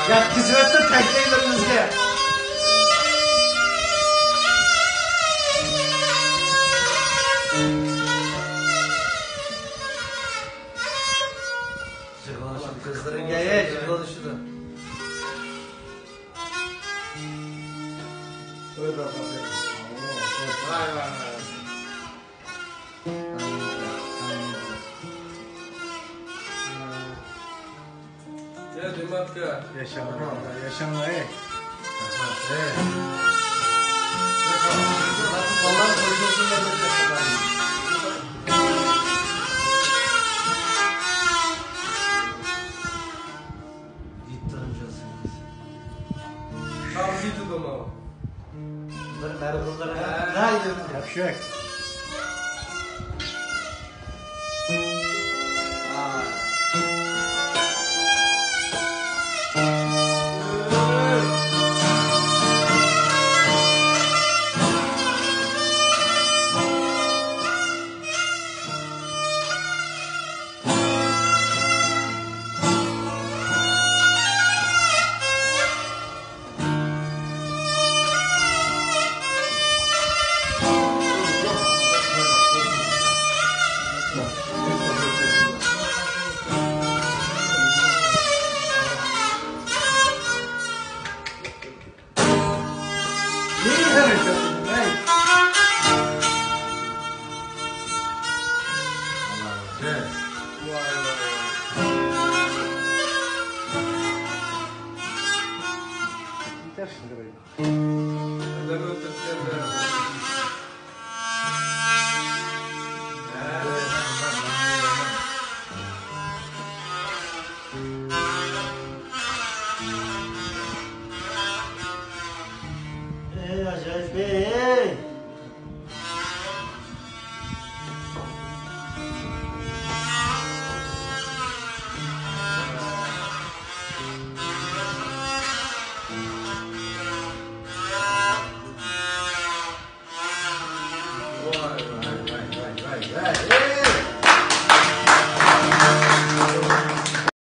Ya hizmetli tekneylerimizge. Çıkılışım kızların geye çıkılışını. Öyle bakayım. Vay vay vay. Ya Dimatka. Yaşama. Yaşama ey. Evet. Vallahi koyduğun yerde yapalım. Gitti öncesiniz. Tam gitti dolu. Bunları merhaba. Daha iyi. Yapacak. That's great.